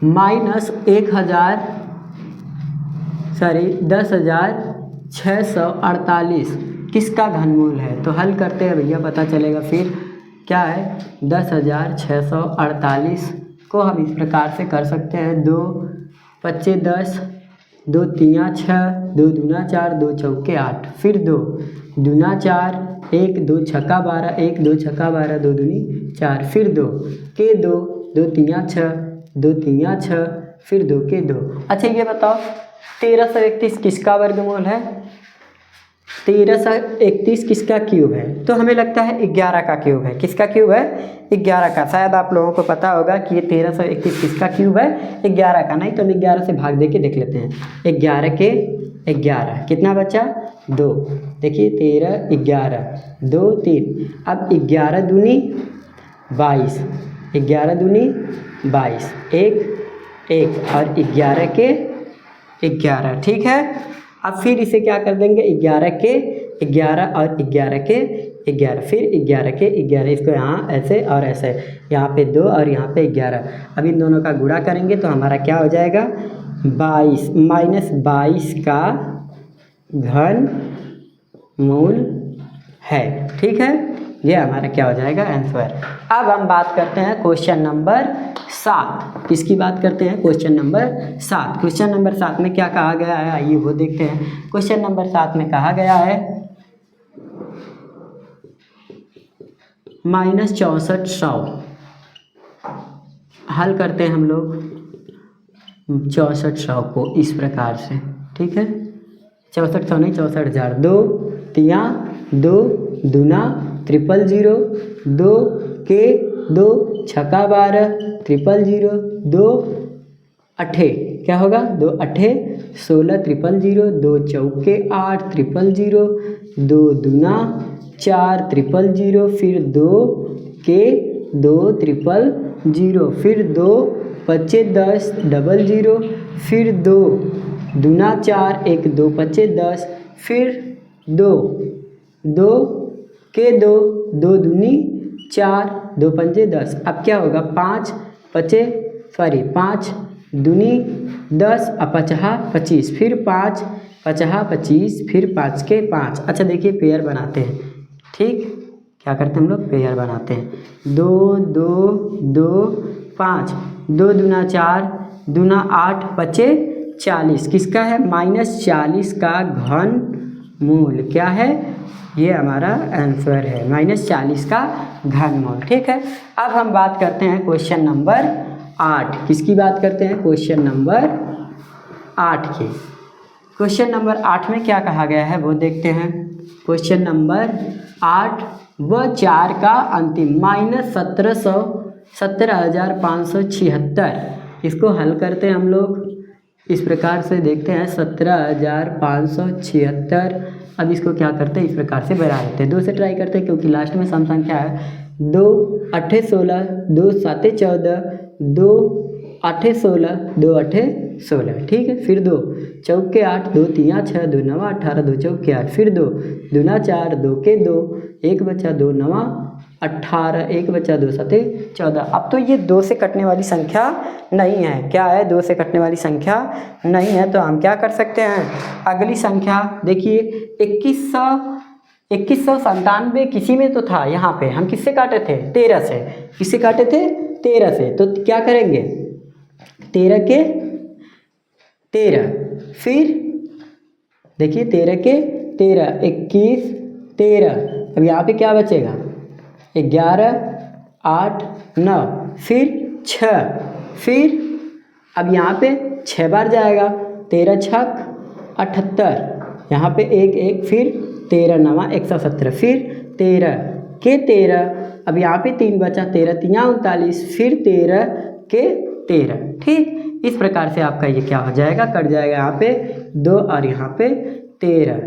A: -10,648 किसका घनमूल है। तो हल करते हैं भैया, पता चलेगा फिर क्या है। 10,648 को हम इस प्रकार से कर सकते हैं 2 पच्चे 10, 2 तिया 6, 2 दूना 4, 2 चौके 8, फिर 2 दूना 4, 1 2 छक्का 12, 1 2 छक्का 12, 2 दूनी 4, फिर 2 के 2, 2 तिया 6, 2 तिया 6, फिर 2 के 2। अच्छा ये बताओ 1331 किसका वर्गमूल है, 1331 किसका क्यूब है। तो हमें लगता है 11 का क्यूब है। किसका क्यूब है 11 का। शायद आप लोगों को पता होगा कि ये 1331 किसका क्यूब है 11 का। नहीं तो हम 11 से भाग दे के देख लेते हैं। 11 के 11 कितना बचा 2, देखिए 13 11 2 3। अब 11 दूनी 22, 11 दूनी 22, 1 1 और 11 के 11, ठीक है। अब फिर इसे क्या कर देंगे 11 के 11 और 11 के 11, फिर 11 के 11, इसको यहाँ ऐसे और ऐसे, यहाँ पे 2 और यहाँ पे 11। अब इन दोनों का गुणा करेंगे तो हमारा क्या हो जाएगा 22 -22 का घन मूल है, ठीक है। ये हमारा क्या हो जाएगा आंसर। अब हम बात करते हैं क्वेश्चन नंबर 7। किसकी बात करते हैं क्वेश्चन नंबर 7। क्वेश्चन नंबर 7 में क्या कहा गया है आइए वो देखते हैं। क्वेश्चन नंबर 7 में कहा गया है -6400। हल करते हैं हम लोग 6400 को इस प्रकार से, ठीक है। 6400 नहीं 64,000, 2 तिया 2 दूना 000, 2 के 2 छक्का 12 000, 2 अठे क्या होगा 2 अठे 16 000, 2 चौके 8 000, 2 दूना 4 000, फिर 2 के 2 000, फिर 2 पच्चे 10 00, फिर 2 दूना 4 1 2 पच्चे 10, फिर 2 2 के 2 2 दूनी 4 2 पंजे 10। अब क्या होगा 5 दूनी 10 और 5 25, फिर 5 25, फिर 5 के 5। अच्छा देखिए पेयर बनाते हैं, ठीक। क्या करते हैं हम लोग पेयर बनाते हैं 2 2 2 5, 2 दूना 4 दूना 8 पचे 40 किसका है -40 का घन मूल। क्या है ये हमारा आंसर है -40 का घनमूल, ठीक है। अब हम बात करते हैं क्वेश्चन नंबर 8। किसकी बात करते हैं क्वेश्चन नंबर 8 की। क्वेश्चन नंबर 8 में क्या कहा गया है वो देखते हैं। क्वेश्चन नंबर 8 व 4 का अंतिम -17,576। इसको हल करते हैं हम लोग इस प्रकार से, देखते हैं 17,576। अब इसको क्या करते हैं इस प्रकार से बढ़ा देते हैं, 2 से ट्राई करते हैं क्योंकि लास्ट में सम संख्या है। 2 8 16, 2 7 14, 2 आठे 16, 2 8 16, ठीक है। फिर 2 चौके 8, 2 3 6, 2 9 18, 2 चौके 8, फिर 2 दूना 4, 2 के 2, 1 बचा 2 9 18, 1 बचा 2 7 14। अब तो ये 2 से कटने वाली संख्या नहीं है, क्या है, 2 से कटने वाली संख्या नहीं है। तो हम क्या कर सकते हैं, अगली संख्या देखिए 2197 किसी में तो था, यहाँ पे हम किससे काटे थे, 13 से। किससे काटे थे, 13 से। तो क्या करेंगे, 13 के 13, फिर देखिए 13 के 13, 21 13। अब यहाँ पे क्या बचेगा, 11 8 9, फिर 6, फिर अब यहाँ पे 6 बार जाएगा, 13 छक 78, यहाँ पे 1 1, फिर 13 9 117, फिर 13 के 13, अब यहाँ पे 3 बचा, 13 3 39, फिर 13 के 13, ठीक। इस प्रकार से आपका ये क्या हो जाएगा, कट जाएगा, यहाँ पे 2 और यहाँ पे 13,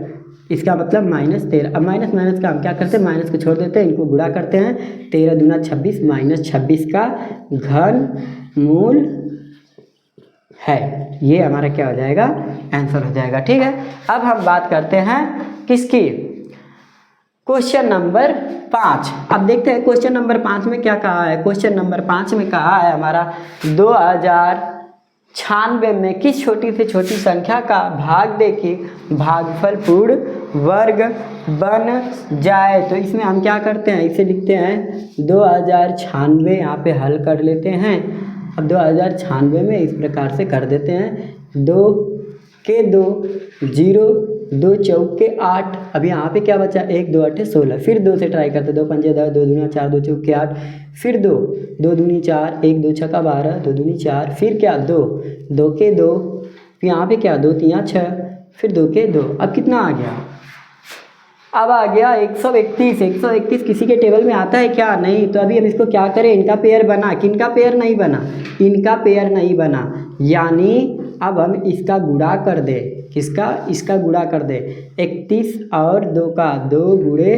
A: इसका मतलब -13। अब माइनस माइनस का हम क्या करते हैं, माइनस को छोड़ देते हैं, इनको गुणा करते हैं, 13 दूना 26, -26 का घनमूल है, ये हमारा क्या हो जाएगा, आंसर हो जाएगा, ठीक है। अब हम बात करते हैं किसकी, क्वेश्चन नंबर 5। अब देखते हैं क्वेश्चन नंबर 5 में क्या कहा है। क्वेश्चन नंबर 5 में कहा है हमारा 2096 में किस छोटी से छोटी संख्या का भाग दे कि भागफल पूर्ण वर्ग बन जाए। तो इसमें हम क्या करते हैं, इसे लिखते हैं 2096, यहाँ पे हल कर लेते हैं। अब 2096 में इस प्रकार से कर देते हैं, 2 के 2 0, 2 चौके 8, अब यहाँ पे क्या बचा, 1 2 8 16, फिर 2 से ट्राई करते, 2 पंजे 10, 2 दूना 4, 2 चौके 8, फिर 2 2 दूनी 4, 1 2 छक्का 12, 2 दूनी 4, फिर क्या 2 2 के 2, फिर यहाँ पे क्या 2 3 6, फिर 2 के 2। अब कितना आ गया, अब आ गया 131। 131 किसी के टेबल में आता है क्या, नहीं। तो अभी हम इसको क्या करें, इनका पेयर बना, किनका पेयर नहीं बना, इनका पेयर नहीं बना, यानी अब हम इसका गुणा कर दे, किसका, इसका गुणा कर दे, 31 और 2 का 2 गुणे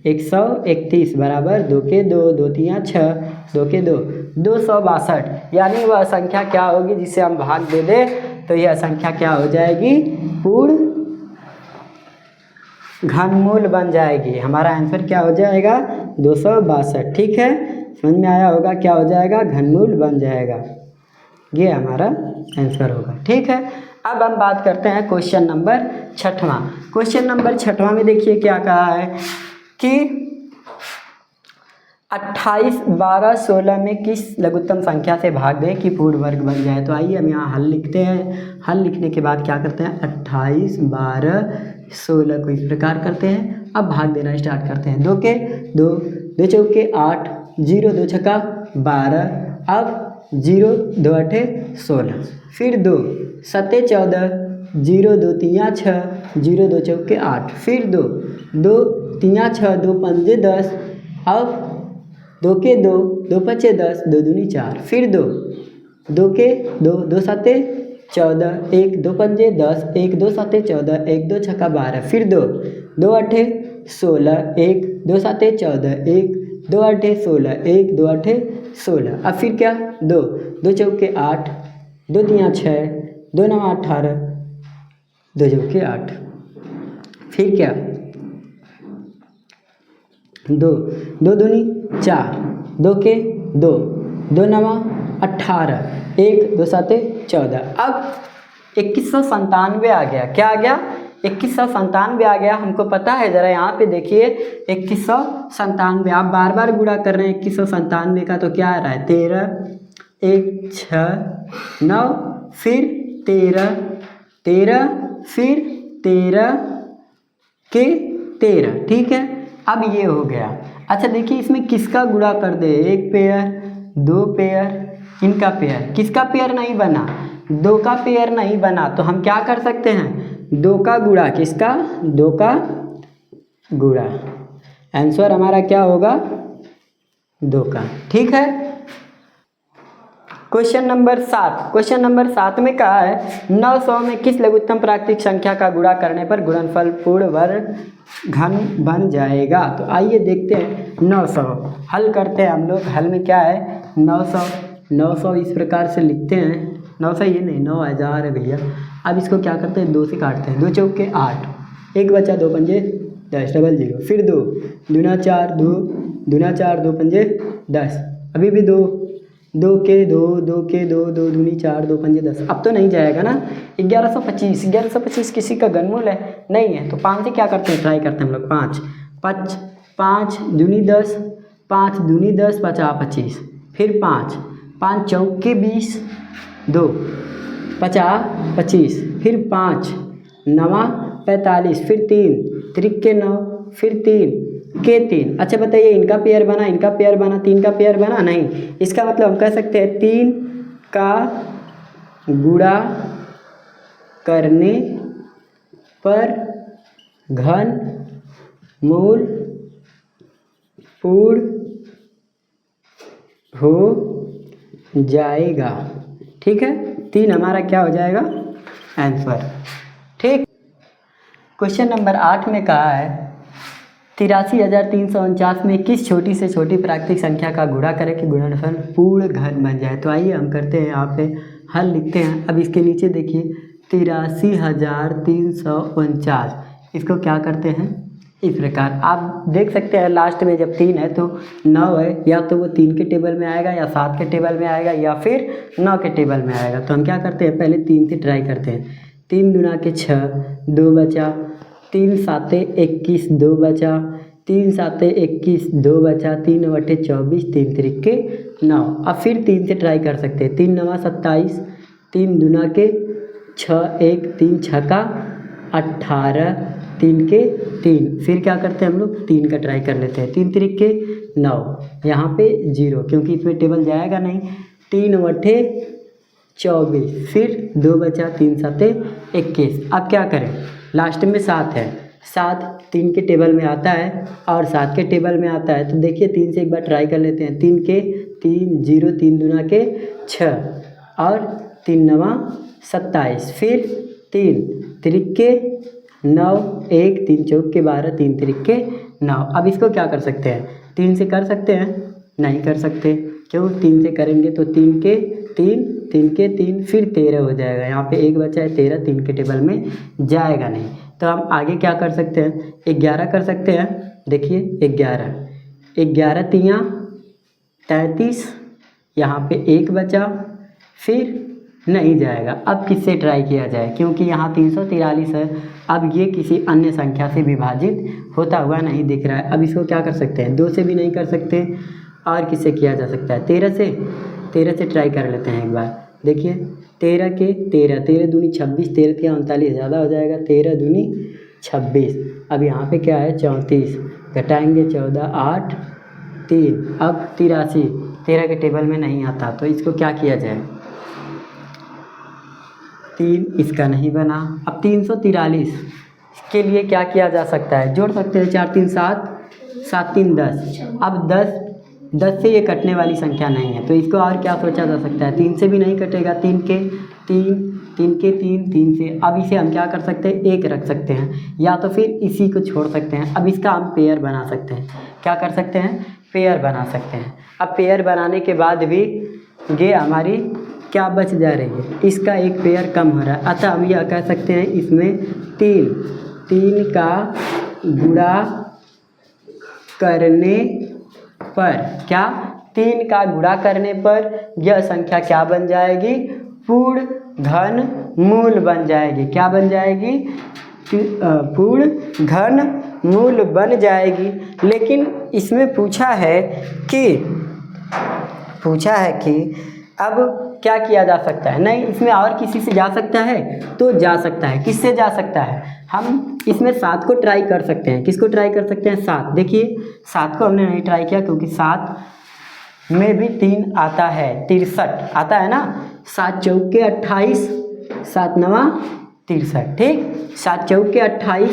A: 131 बराबर 2 के 2, 2 3 6, 2 के 2 262, यानी वह संख्या क्या होगी जिसे हम भाग दे दे, तो यह संख्या क्या हो जाएगी, पूर्ण घनमूल बन जाएगी। हमारा आंसर क्या हो जाएगा, 262, ठीक है, समझ में आया होगा, क्या हो जाएगा, घनमूल बन जाएगा, ये हमारा आंसर होगा, ठीक है। अब हम बात करते हैं क्वेश्चन नंबर 6वां। क्वेश्चन नंबर 6वां में देखिए क्या कहा है कि 28 12 16 में किस लघुत्तम संख्या से भाग दें कि पूर्ण वर्ग बन जाए। तो आइए हम यहाँ हल लिखते हैं। हल लिखने के बाद क्या करते हैं, 28 12 16 को इस प्रकार करते हैं। अब भाग देना स्टार्ट करते हैं, 2 के 2, 2 चौके 8, 0 2 छक्का 12, अब 0 2 8 16, फिर 2 7 14, 0 2 3 6, 0 2 चौके 8, फिर 2 2 3 6, 2 पंजे 10, अब 2 के 2, 2 पचे 10, 2 दूनी 4, फिर 2 2 के 2, 2 7 14, 1 2 पंजे 10, 1 2 7 14, 1 2 छक्का 12, फिर 2 2 8 16, 1 2 7 14, 1 2 8 16, 1 2 8 16, अब फिर क्या 2 2 चौके 8, 2 3 6, 2 9 18, 2 चौके 8, फिर क्या 2 2 दूनी 4, 2 के 2, 2 9 18, 1 2 7 14, अब 2197 आ गया। क्या आ गया, 2197 आ गया। हमको पता है, ज़रा यहाँ पे देखिए 2197, आप बार बार गुणा कर रहे हैं 2197 का, तो क्या आ रहा है 13 1 6 9, फिर 13 13, फिर 13 के 13, ठीक है। अब ये हो गया। अच्छा देखिए इसमें किसका गुणा कर दे, 1 पेयर 2 पेयर, इनका पेयर, किसका पेयर नहीं बना, 2 का पेयर नहीं बना, तो हम क्या कर सकते हैं, 2 का गुणा, किसका 2 का गुणा, आंसर हमारा क्या होगा 2 का, ठीक है। Question number 7। क्वेश्चन नंबर 7 में कहा है 900 में किस लघुत्तम प्राकृतिक संख्या का गुणा करने पर गुणनफल पूर्ण वर्ग घन बन जाएगा। तो आइए देखते हैं 900 हल करते हैं हम लोग। हल में क्या है 900 900 इस प्रकार से लिखते हैं। 900 ये नहीं, 9000 है भैया। अब इसको क्या करते हैं, 2 से काटते हैं। 2 चौके 8, 1 बचा, 2 पंजे 10, डबल 0, फिर 2 दूना 4, 2 दूना 4, 2 पंजे 10, अभी भी 2, 2 के 2, 2 के 2, 2 दूनी 4, 2 पंजे 10। अब तो नहीं जाएगा ना। 1125, 1125 किसी का घनमूल है नहीं है, तो 5 से क्या करते हैं, ट्राई करते हैं हम लोग। 5 5 दूनी 10, 5 दूनी 10, 50 25, फिर 5 5 चौके 20, 2 50 25, फिर 5 9 45, फिर 3 3 9, फिर 3 के 3। अच्छा बताइए, इनका पेयर बना, इनका पेयर बना, 3 का पेयर बना नहीं। इसका मतलब हम कह सकते हैं 3 का गुणा करने पर घन मूल पूर्ण हो जाएगा। ठीक है, 3 हमारा क्या हो जाएगा, आंसर। ठीक, क्वेश्चन नंबर 8 में कहा है 83,349 में किस छोटी से छोटी प्राकृतिक संख्या का गुणा करें कि गुणनफल पूर्ण घन बन जाए। तो आइए हम करते हैं, यहाँ पे हल लिखते हैं। अब इसके नीचे देखिए 83,349, इसको क्या करते हैं इस प्रकार। आप देख सकते हैं लास्ट में जब 3 है तो 9 है, या तो वो 3 के टेबल में आएगा, या 7 के टेबल में आएगा, या फिर 9 के टेबल में आएगा। तो हम क्या करते हैं, पहले 3 से ट्राई करते हैं। 3 दूना के 6, 2 बचा, 3 साते 21, 2 बचा, 3 साते 21, 2 बचा, 3 बटे 24, 3 त्रिके 9। अब फिर 3 से ट्राई कर सकते हैं। 3 9 27, 3 दूना के 6 1, 3 छक्का 18, 3 के 3। फिर क्या करते हैं हम लोग, 3 का ट्राई कर लेते हैं। 3 त्रिके 9, यहाँ पे 0 क्योंकि इसमें टेबल जाएगा नहीं। 3 बटे 24, फिर 2 बचा, 3 साते 21। अब क्या करें, लास्ट में 7 है, 7 3 के टेबल में आता है और 7 के टेबल में आता है। तो देखिए 3 से एक बार ट्राई कर लेते हैं। 3 के 3 0, 3 दूना के 6 और 3 9 27, फिर 3 त्रिके 9, 1 3 चौक के 12, 3 त्रिके 9। अब इसको क्या कर सकते हैं, 3 से कर सकते हैं, नहीं कर सकते। क्यों, 3 से करेंगे तो 3 के 3, 3 के 3, फिर 13 हो जाएगा। यहाँ पे 1 बचा है 13, 3 के टेबल में जाएगा नहीं। तो हम आगे क्या कर सकते हैं, 11 कर सकते हैं। देखिए 11 11 3 33, यहाँ पे 1 बचा, फिर नहीं जाएगा। अब किससे ट्राई किया जाए, क्योंकि यहाँ 343 है। अब ये किसी अन्य संख्या से विभाजित होता हुआ नहीं दिख रहा है। अब इसको क्या कर सकते हैं, 2 से भी नहीं कर सकते, और किससे किया जा सकता है, 13 से। 13 से ट्राई कर लेते हैं एक बार। देखिए 13 के 13, 13 दूनी 26, 13 3 39, ज़्यादा हो जाएगा, 13 दूनी 26। अब यहाँ पे क्या है, 34, घटाएंगे 14 8 3, अब 83, 13 के टेबल में नहीं आता। तो इसको क्या किया जाए, 3 इसका नहीं बना। अब 343 के लिए क्या किया जा सकता है, जोड़ सकते हैं। 4 3 7, 7 3 10। अब 10 से ये कटने वाली संख्या नहीं है, तो इसको और क्या सोचा जा सकता है, 3 से भी नहीं कटेगा। 3 के 3, 3 के 3, 3 से। अब इसे हम क्या कर सकते हैं, 1 रख सकते हैं, या तो फिर इसी को छोड़ सकते हैं। अब इसका हम पेयर बना सकते हैं। क्या कर सकते हैं, पेयर बना सकते हैं। अब पेयर बनाने के बाद भी ये हमारी क्या बच जा रही है, इसका एक पेयर कम हो रहा है। अतः हम यह कह सकते हैं इसमें 3 का गुणा करने पर, क्या 3 का गुणा करने पर यह संख्या क्या बन जाएगी, पूर्ण घन मूल बन जाएगी। क्या बन जाएगी, पूर्ण घन मूल बन जाएगी। लेकिन इसमें पूछा है कि अब क्या किया जा सकता है, नहीं इसमें और किसी से जा सकता है, तो जा सकता है। किससे जा सकता है, हम इसमें 7 को ट्राई कर सकते हैं। किसको ट्राई कर सकते हैं, 7। देखिए 7 को हमने नहीं ट्राई किया, क्योंकि 7 में भी 3 आता है, 63 आता है ना। 7 चौके 28, 7 9 63। ठीक, 7 चौके 28,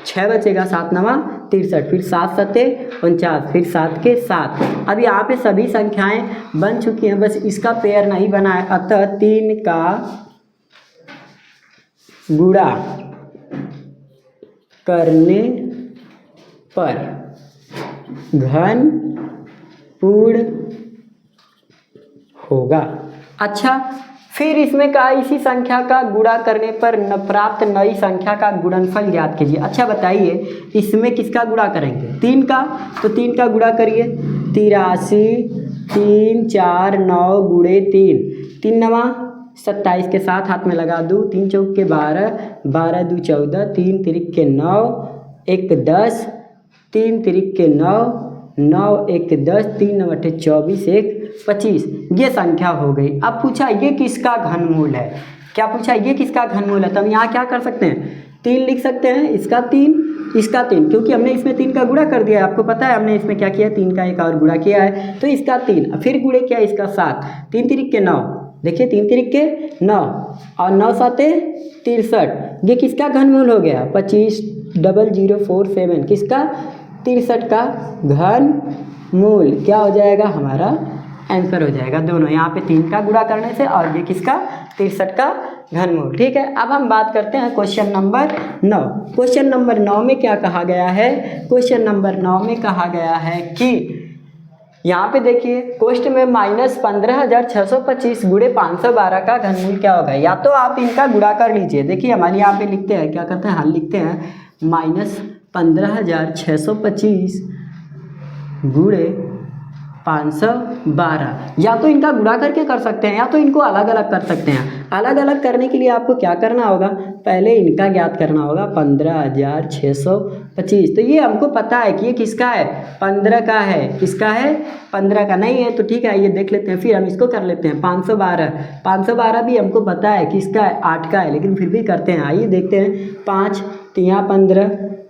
A: 6 बचेगा, 7 9 63, फिर 7 7 49, फिर 7 के 7। अब यहाँ पे सभी संख्याएं बन चुकी हैं, बस इसका पेयर नहीं बना है। अतः 3 का गुणा करने पर घन पूर्ण होगा। अच्छा, फिर इसमें कहा इसी संख्या का गुणा करने पर प्राप्त नई संख्या का गुणनफल ज्ञात कीजिए। अच्छा बताइए, इसमें किसका गुणा करेंगे? 3 का, तो 3 का गुणा करिए। 83, 3 4 9 गुणे 3, 3 9 27 के साथ हाथ में लगा दूँ। 3 चौक के 12, 12 2 14, 3 तिरिक के 9, 1 10, 3 तिरिक के 9, 9 1 10, 3 9 8 24, 1 25, ये संख्या हो गई। अब पूछा ये किसका घनमूल है? क्या पूछा? ये किसका घनमूल है? तो हम यहाँ क्या कर सकते हैं? 3 लिख सकते हैं, इसका 3, इसका 3, क्योंकि हमने इसमें 3 का गुणा कर दिया है। आपको पता है हमने इसमें क्या किया? 3 का एक और गुणा किया है, तो इसका 3, फिर गुणे किया इसका 7, 3 तिरिक के 9, देखिए 3 तिरिक के 9 और 9 7 63, ये किसका घनमूल हो गया? 25,0047, किसका? 63 का घनमूल क्या हो जाएगा? हमारा आंसर हो जाएगा। दोनों यहाँ पे 3 का गुणा करने से और ये किसका? 63 का घनमूल। ठीक है, अब हम बात करते हैं क्वेश्चन नंबर 9। क्वेश्चन नंबर 9 में क्या कहा गया है? क्वेश्चन नंबर 9 में कहा गया है कि यहाँ पे देखिए क्वेश्चन में -15,625 गुणे 512 का घनमूल क्या होगा? या तो आप इनका गुणा कर लीजिए। देखिए हमारे यहाँ पे लिखते हैं, क्या करते हैं, हल लिखते हैं -15,625 गुणे 512, या तो इनका गुणा करके कर सकते हैं या तो इनको अलग अलग कर सकते हैं। अलग अलग करने के लिए आपको क्या करना होगा? पहले इनका ज्ञात करना होगा, 15,625, तो ये हमको पता है कि ये किसका है? 15 का है। किसका है? 15 का। नहीं है तो ठीक है, ये देख लेते हैं, फिर हम इसको कर लेते हैं 512। 512 भी हमको पता है किसका है? 8 का है, लेकिन फिर भी करते हैं। आइए देखते हैं। 5 3 15,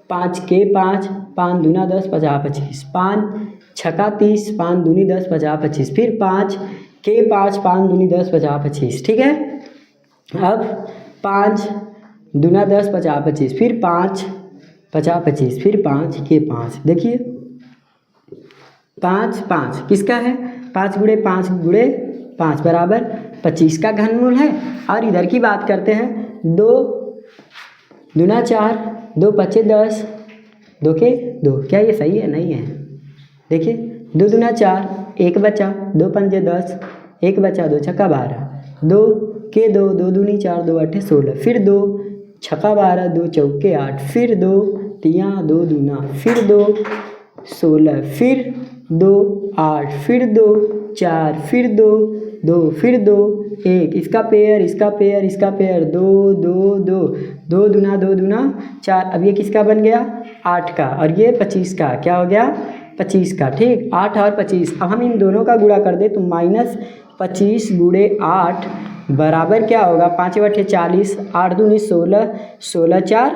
A: 5 के 5, 5 दूना 10 50 25, 5 छक्का 30, 5 दूनी 10 50 25, फिर 5 के 5, 5 दूनी 10 50 25। ठीक है, अब 5 दूना 10 50 25, फिर 5 50 25, फिर 5 के 5, देखिए 5 5 किसका है? 5 गुणे 5 गुणे 5 बराबर 25 का घनमूल है। और इधर की बात करते हैं, 2 दूना 4, 2 5 10, 2 के 2, क्या ये सही है? नहीं है। देखिए 2 दूना 4, 1 बचा, 2 पंजे 10, 1 बचा, 2 छक्का 12, 2 के 2, 2 दूनी 4, 2 8 16, फिर 2 छक्का 12, 2 चौके 8, फिर 2 तिया 2 दूना, फिर 2 16, फिर 2 8, फिर 2 4, फिर 2 2, फिर 2 1, इसका पेयर, इसका पेयर, इसका पेयर, 2 2 2, 2 दूना 4। अब ये किसका बन गया? 8 का, और ये 25 का। क्या हो गया? 25 का। ठीक, 8 और 25। अब हम इन दोनों का गुणा कर दे तो -25 गुणे 8 बराबर क्या होगा? 5 बटे 40, 8 दूनी 16, 16 4,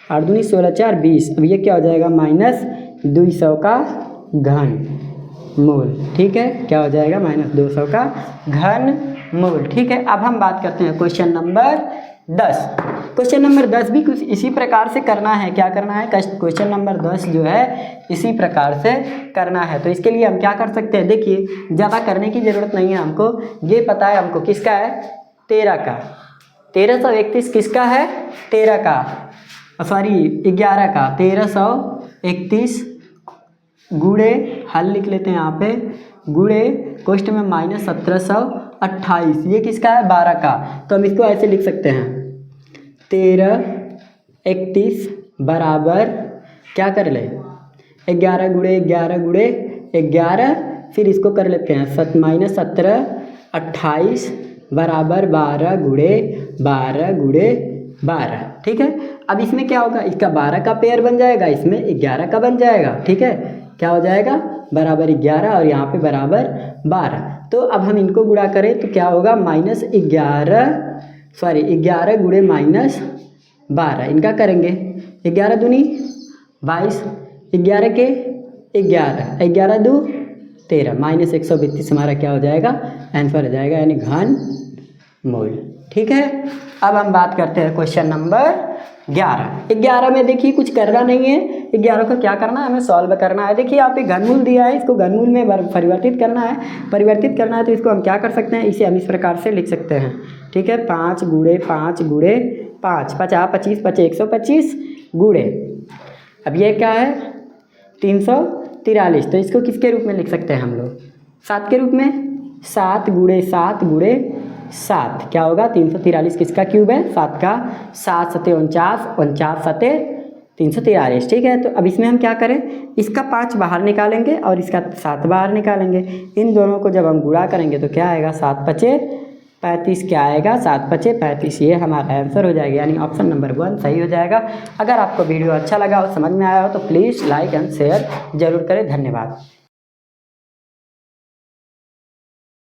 A: 8 दूनी 16 4 20। अब ये क्या हो जाएगा? -200 का घनमूल। ठीक है, क्या हो जाएगा? -200 का घनमूल। ठीक है, अब हम बात करते हैं क्वेश्चन नंबर 10। क्वेश्चन नंबर 10 भी कुछ इसी प्रकार से करना है। क्या करना है? क्वेश्चन नंबर 10 जो है इसी प्रकार से करना है। तो इसके लिए हम क्या कर सकते हैं? देखिए ज़्यादा करने की ज़रूरत नहीं है, हमको ये पता है हमको किसका है? 13 का। 1331 किसका है? 13 का, सॉरी 11 का। 1331 गुणे, हल लिख लेते हैं यहाँ पे, गुणे क्वेश्चन में -1728, ये किसका है? 12 का। तो हम इसको ऐसे लिख सकते हैं, 1331 बराबर क्या कर ले? 11 गुणे 11 गुणे 11, फिर इसको कर लेते हैं -1728 बराबर 12 गुणे 12 गुणे 12। ठीक है, अब इसमें क्या होगा? इसका 12 का पेयर बन जाएगा, इसमें 11 का बन जाएगा। ठीक है, क्या हो जाएगा? बराबर 11 और यहाँ पे बराबर 12। तो अब हम इनको गुणा करें तो क्या होगा? -11 गुणे -12, इनका करेंगे। 11 दूनी 22, 11 के 11, 11 दो 13, -132 हमारा क्या हो जाएगा? आंसर हो जाएगा, यानी घनमूल। ठीक है, अब हम बात करते हैं क्वेश्चन नंबर 11। 11 में देखिए कुछ करना नहीं है। 11 को क्या करना है? हमें सॉल्व करना है। देखिए यहाँ पे घनमूल दिया है, इसको घनमूल में परिवर्तित करना है। परिवर्तित करना है तो इसको हम क्या कर सकते हैं? इसे हम इस प्रकार से लिख सकते हैं। ठीक है, 5 गुणे 5 गुणे 5, 50 25 25 125 गुणे, अब ये क्या है? 343। तो इसको किसके रूप में लिख सकते हैं हम लोग? 7 के रूप में। 7 गुणे 7 गुणे 7 क्या होगा 343 किसका क्यूब है 7 का। 7 सते 49, 49 सते 343। ठीक है, तो अब इसमें हम क्या करें, इसका 5 बाहर निकालेंगे और इसका 7 बाहर निकालेंगे। इन दोनों को जब हम गुणा करेंगे तो क्या आएगा 7 पचे 35 क्या आएगा 7 पचे 35। ये हमारा आंसर हो जाएगा, यानी ऑप्शन नंबर 1 सही हो जाएगा। अगर आपको वीडियो अच्छा लगा और समझ में आया हो तो प्लीज़ लाइक एंड शेयर जरूर करें। धन्यवाद।